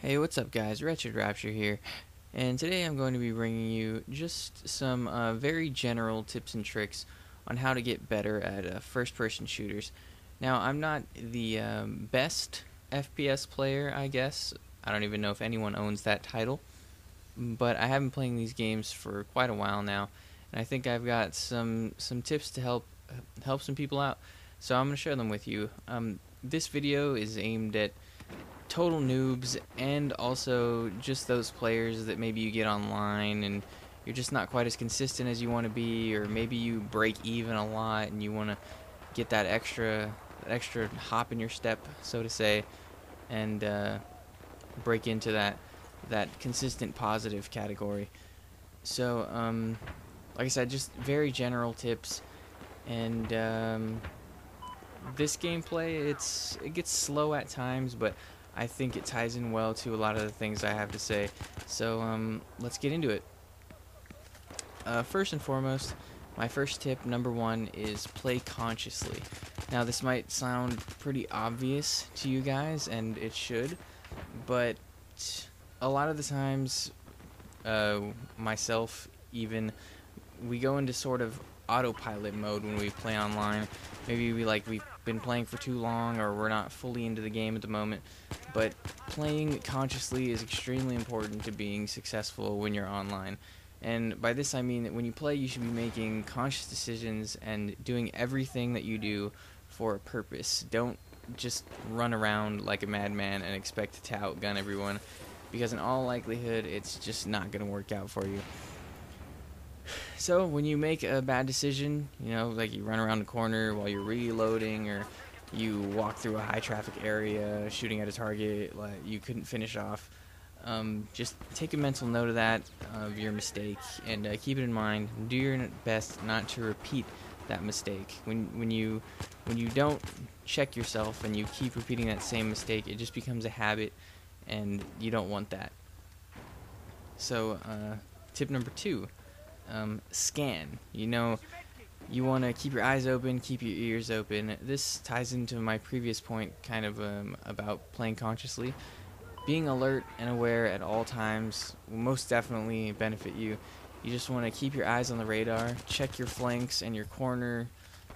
Hey, what's up guys? Wretched Rapture here, and today I'm going to be bringing you just some very general tips and tricks on how to get better at first-person shooters. Now, I'm not the best FPS player, I guess. I don't even know if anyone owns that title, but I have been playing these games for quite a while now, and I think I've got some tips to help some people out, so I'm going to share them with you. This video is aimed at total noobs and also just those players that maybe you get online and you're just not quite as consistent as you want to be, or maybe you break even a lot and you want to get that extra hop in your step, so to say, and break into that consistent positive category. So like I said, just very general tips. And this gameplay, it gets slow at times, but I think it ties in well to a lot of the things I have to say. So let's get into it. First and foremost, my first tip, number one, is play consciously. Now, this might sound pretty obvious to you guys, and it should, but a lot of the times, myself even, we go into sort of autopilot mode when we play online. Maybe we've been playing for too long, or we're not fully into the game at the moment. But playing consciously is extremely important to being successful when you're online. And by this I mean that when you play, you should be making conscious decisions and doing everything that you do for a purpose. Don't just run around like a madman and expect to outgun everyone, because in all likelihood it's just not going to work out for you. So when you make a bad decision, like you run around the corner while you're reloading, or you walk through a high traffic area shooting at a target like you couldn't finish off, just take a mental note of that, of your mistake, and keep it in mind. Do your best not to repeat that mistake. When you don't check yourself and you keep repeating that same mistake, it just becomes a habit, and you don't want that. So tip number two. Scan. You want to keep your eyes open, keep your ears open. This ties into my previous point, kind of about playing consciously. Being alert and aware at all times will most definitely benefit you. You just want to keep your eyes on the radar, check your flanks and your corner.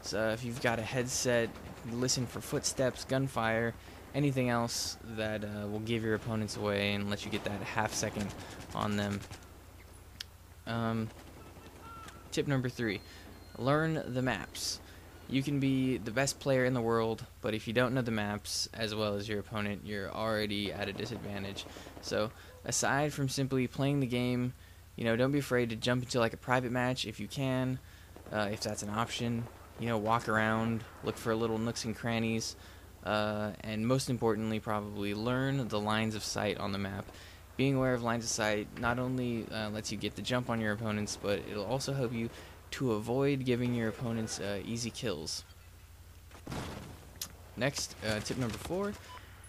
So if you've got a headset, listen for footsteps, gunfire, anything else that will give your opponents away and let you get that half second on them. Tip number three, learn the maps. You can be the best player in the world, but if you don't know the maps as well as your opponent, you're already at a disadvantage. So aside from simply playing the game, don't be afraid to jump into like a private match if you can, if that's an option. Walk around, look for little nooks and crannies, and most importantly, probably learn the lines of sight on the map. Being aware of lines of sight not only lets you get the jump on your opponents, but it'll also help you to avoid giving your opponents easy kills. Next, tip number four,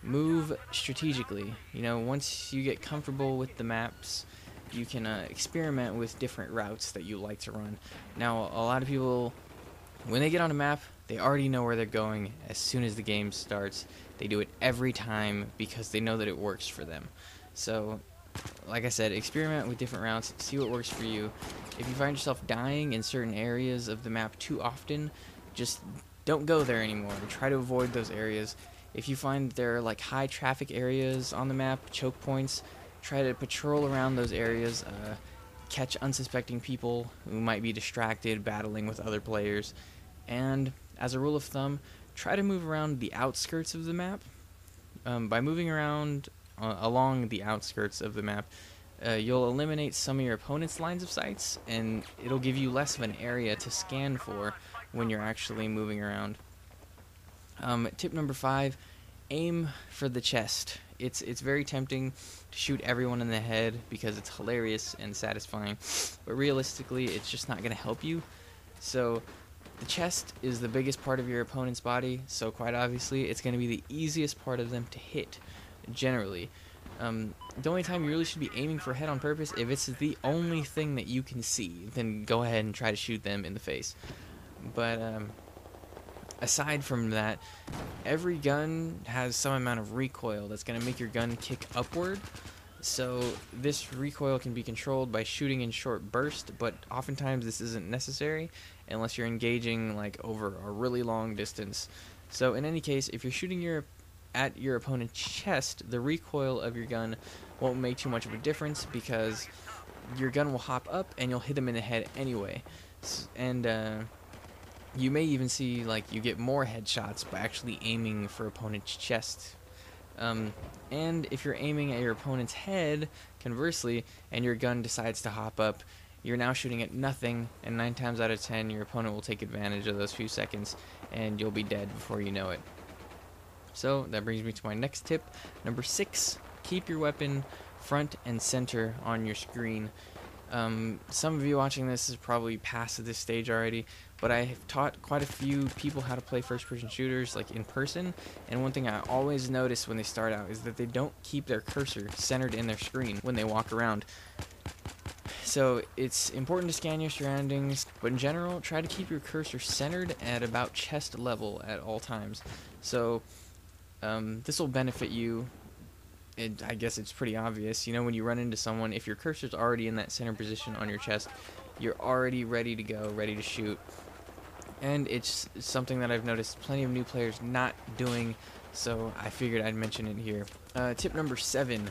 move strategically. Once you get comfortable with the maps, you can experiment with different routes that you like to run. Now, a lot of people, when they get on a map, they already know where they're going as soon as the game starts. They do it every time because they know that it works for them. So, like I said, experiment with different routes, see what works for you. If you find yourself dying in certain areas of the map too often, just don't go there anymore. Try to avoid those areas. If you find there are like high traffic areas on the map, choke points, try to patrol around those areas, catch unsuspecting people who might be distracted battling with other players. And as a rule of thumb, try to move around the outskirts of the map. By moving around along the outskirts of the map, you'll eliminate some of your opponent's lines of sights, and it'll give you less of an area to scan for when you're actually moving around. Tip number five, aim for the chest. It's very tempting to shoot everyone in the head because it's hilarious and satisfying, but realistically it's just not going to help you. So the chest is the biggest part of your opponent's body, so quite obviously it's going to be the easiest part of them to hit. Generally, the only time you really should be aiming for head on purpose, if it's the only thing that you can see, then go ahead and try to shoot them in the face. But Aside from that, every gun has some amount of recoil that's going to make your gun kick upward. So this recoil can be controlled by shooting in short bursts, but oftentimes this isn't necessary unless you're engaging like over a really long distance. So in any case, if you're shooting at your opponent's chest, the recoil of your gun won't make too much of a difference because your gun will hop up and you'll hit them in the head anyway. And you may even see like you get more headshots by actually aiming for opponent's chest. And if you're aiming at your opponent's head, conversely, and your gun decides to hop up, you're now shooting at nothing, and 9 times out of 10, your opponent will take advantage of those few seconds, and you'll be dead before you know it. So that brings me to my next tip. Number 6, keep your weapon front and center on your screen. Some of you watching this is probably past this stage already, but I have taught quite a few people how to play first-person shooters like in person, and one thing I always notice when they start out is that they don't keep their cursor centered in their screen when they walk around. So it's important to scan your surroundings, but in general, try to keep your cursor centered at about chest level at all times. So this will benefit you. I guess it's pretty obvious. You know, when you run into someone, if your cursor's already in that center position on your chest, you're already ready to go, ready to shoot. And it's something that I've noticed plenty of new players not doing, so I figured I'd mention it here. Tip number 7.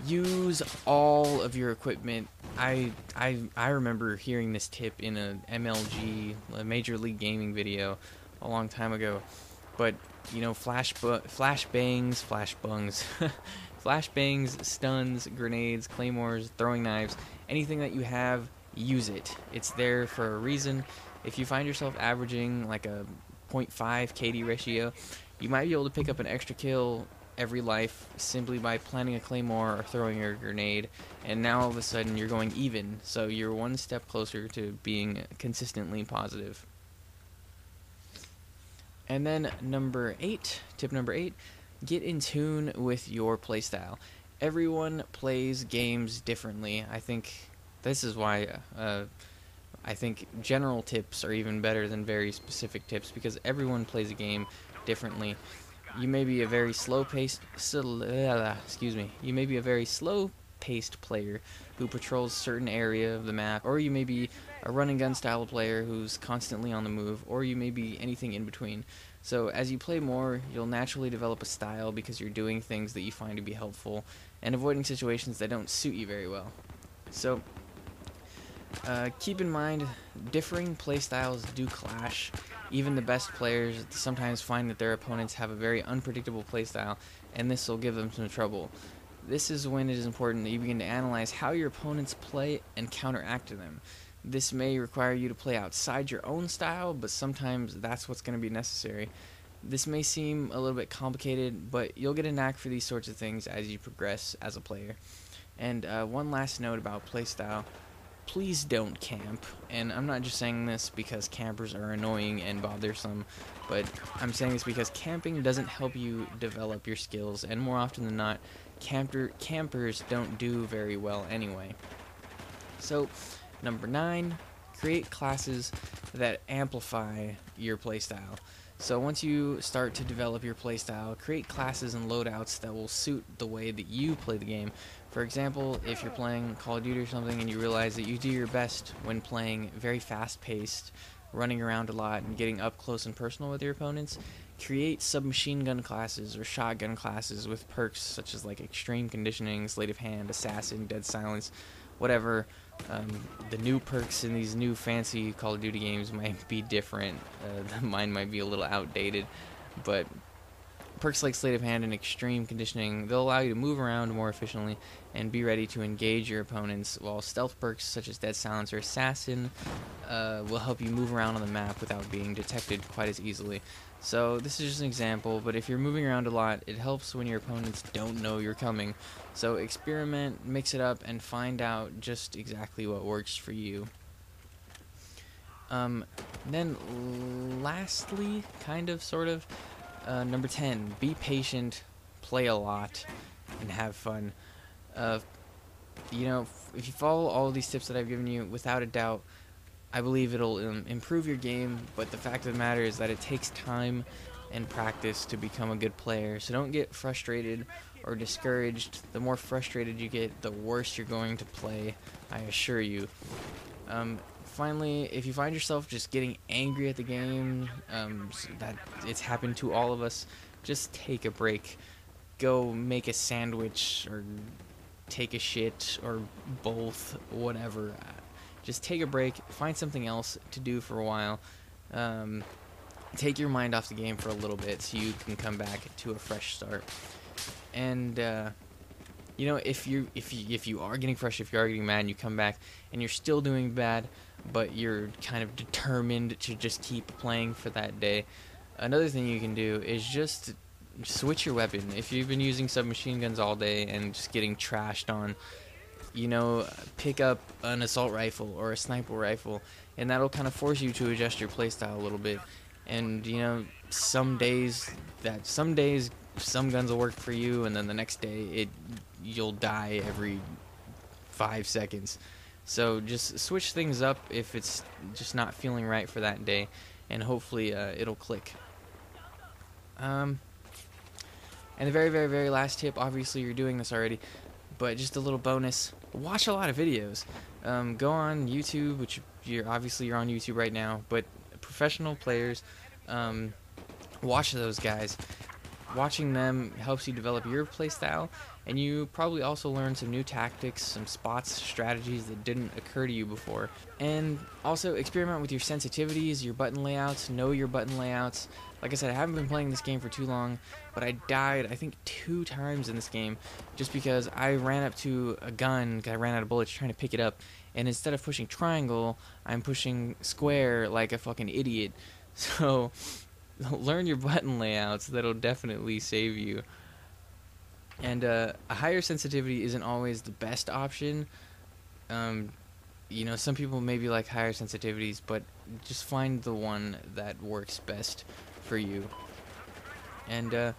Use all of your equipment. I remember hearing this tip in a MLG, a Major League Gaming video a long time ago. But, you know, flash bangs, stuns, grenades, claymores, throwing knives, anything that you have, use it. It's there for a reason. If you find yourself averaging like a 0.5 KD ratio, you might be able to pick up an extra kill every life simply by planting a claymore or throwing your grenade, and now all of a sudden you're going even, so you're one step closer to being consistently positive. And then tip number 8, get in tune with your playstyle. Everyone plays games differently. I think this is why I think general tips are even better than very specific tips, because everyone plays a game differently. You may be a very slow-paced player who patrols a certain area of the map, or you may be a run and gun style player who's constantly on the move, or you may be anything in between. So as you play more, you'll naturally develop a style because you're doing things that you find to be helpful and avoiding situations that don't suit you very well. So keep in mind, differing playstyles do clash. Even the best players sometimes find that their opponents have a very unpredictable playstyle, and this will give them some trouble. This is when it is important that you begin to analyze how your opponents play and counteract to them. This may require you to play outside your own style, but sometimes that's what's going to be necessary. This may seem a little bit complicated, but you'll get a knack for these sorts of things as you progress as a player. And one last note about playstyle. Please don't camp, and I'm not just saying this because campers are annoying and bothersome, but I'm saying this because camping doesn't help you develop your skills, and more often than not, campers don't do very well anyway. So, number 9, create classes that amplify your playstyle. So once you start to develop your playstyle, create classes and loadouts that will suit the way that you play the game. For example, if you're playing Call of Duty or something and you realize that you do your best when playing very fast-paced, running around a lot and getting up close and personal with your opponents, create submachine gun classes or shotgun classes with perks such as like extreme conditioning, sleight of hand, assassin, dead silence, whatever. The new perks in these new fancy Call of Duty games might be different. Mine might be a little outdated, but perks like sleight of hand and extreme conditioning, they'll allow you to move around more efficiently and be ready to engage your opponents, while stealth perks such as dead silence or assassin will help you move around on the map without being detected quite as easily. So this is just an example, but if you're moving around a lot, it helps when your opponents don't know you're coming. So experiment, mix it up, and find out just exactly what works for you. Then lastly, number 10, be patient, play a lot, and have fun. You know, if you follow all of these tips that I've given you, without a doubt, I believe it'll improve your game, but the fact of the matter is that it takes time and practice to become a good player. So don't get frustrated or discouraged. The more frustrated you get, the worse you're going to play, I assure you. Finally, if you find yourself just getting angry at the game, so that it's happened to all of us, just take a break. Go make a sandwich or take a shit or both, whatever. Just take a break, find something else to do for a while. Take your mind off the game for a little bit so you can come back to a fresh start. And you know, if you are getting frustrated, if you are getting mad, and you come back and you're still doing bad, but you're kind of determined to just keep playing for that day, another thing you can do is just switch your weapon. If you've been using submachine guns all day and just getting trashed on, you know, pick up an assault rifle or a sniper rifle, and that'll kind of force you to adjust your playstyle a little bit. And you know, some days some guns will work for you, and then the next day you'll die every 5 seconds. So just switch things up if it's just not feeling right for that day, and hopefully it'll click. And the very, very, very last tip, obviously you're doing this already, but just a little bonus: watch a lot of videos. Go on YouTube, which you're on YouTube right now, but professional players, watch those guys. Watching them helps you develop your playstyle, and you probably also learn some new tactics, some spots, strategies that didn't occur to you before. And also experiment with your sensitivities, your button layouts, know your button layouts. Like I said, I haven't been playing this game for too long, but I died, I think, 2 times in this game just because I ran up to a gun, I ran out of bullets trying to pick it up, and instead of pushing triangle, I'm pushing square like a fucking idiot. So learn your button layouts. That'll definitely save you. And a higher sensitivity isn't always the best option. You know, some people maybe like higher sensitivities, but just find the one that works best for you. And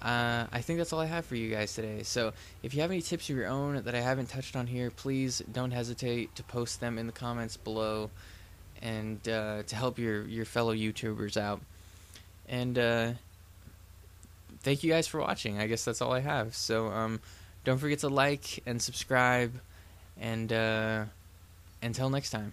I think that's all I have for you guys today. So if you have any tips of your own that I haven't touched on here, please don't hesitate to post them in the comments below, and to help your fellow YouTubers out. And thank you guys for watching. I guess that's all I have. So don't forget to like and subscribe, and until next time.